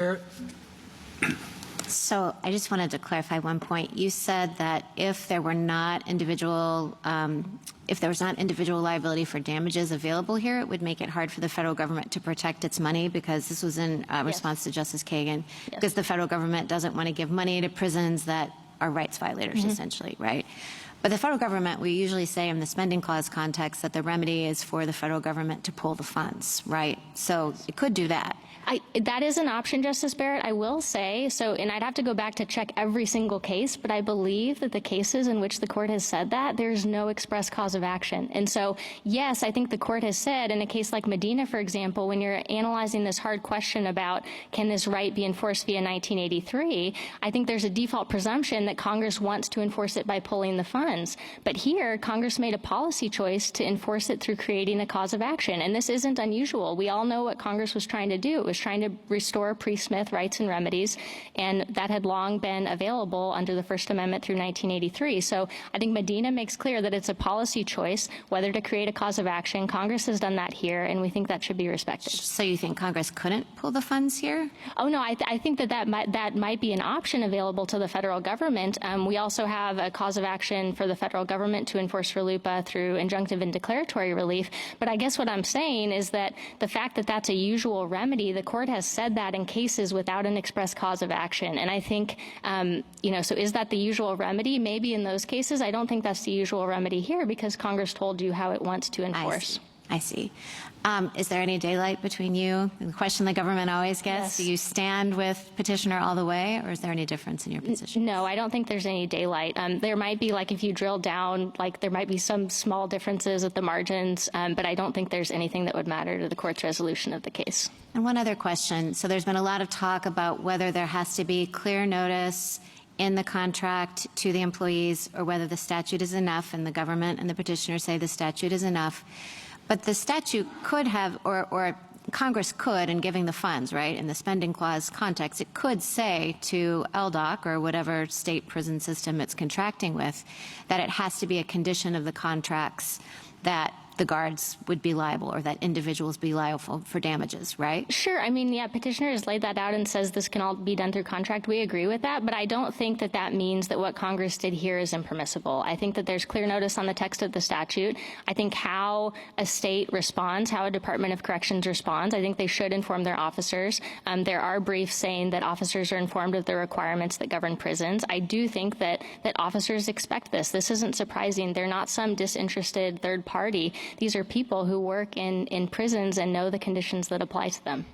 Barrett? So I just wanted to clarify one point. You said that if there were not individual, if there was not individual liability for damages available here, it would make it hard for the federal government to protect its money, because this was in response to Justice Kagan, because the federal government doesn't want to give money to prisons that are rights violators, essentially, right? But the federal government, we usually say in the spending clause context that the remedy is for the federal government to pull the funds, right? So it could do that. That is an option, Justice Barrett, I will say. So, and I'd have to go back to check every single case, but I believe that the cases in which the court has said that, there's no express cause of action. And so, yes, I think the court has said in a case like Medina, for example, when you're analyzing this hard question about can this right be enforced via 1983, I think there's a default presumption that Congress wants to enforce it by pulling the funds. But here, Congress made a policy choice to enforce it through creating a cause of action. And this isn't unusual. We all know what Congress was trying to do. It was trying to restore pre-Smith rights and remedies, and that had long been available under the First Amendment through 1983. So I think Medina makes clear that it's a policy choice whether to create a cause of action. Congress has done that here, and we think that should be respected. So you think Congress couldn't pull the funds here? Oh, no, I think that might be an option available to the federal government. We also have a cause of action for the federal government to enforce RLUIPA through injunctive and declaratory relief. But I guess what I'm saying is that the fact that that's a usual remedy, the court has said that in cases without an express cause of action. And I think, so is that the usual remedy? Maybe in those cases. I don't think that's the usual remedy here, because Congress told you how it wants to enforce. I see. Is there any daylight between you? The question the government always gets, do you stand with petitioner all the way, or is there any difference in your position? No, I don't think there's any daylight. There might be, like, if you drill down, like, there might be some small differences at the margins, but I don't think there's anything that would matter to the court's resolution of the case. And one other question. So there's been a lot of talk about whether there has to be clear notice in the contract to the employees, or whether the statute is enough, and the government and the petitioner say the statute is enough. But the statute could have, or Congress could, in giving the funds, right, in the spending clause context, it could say to LDOC or whatever state prison system it's contracting with that it has to be a condition of the contracts that the guards would be liable, or that individuals be liable for damages, right? Sure. I mean, yeah, petitioner has laid that out and says this can all be done through contract. We agree with that, but I don't think that that means that what Congress did here is impermissible. I think that there's clear notice on the text of the statute. I think how a state responds, how a Department of Corrections responds, I think they should inform their officers. There are briefs saying that officers are informed of the requirements that govern prisons. I do think that officers expect this. This isn't surprising. They're not some disinterested third party. These are people who work in prisons and know the conditions that apply to them.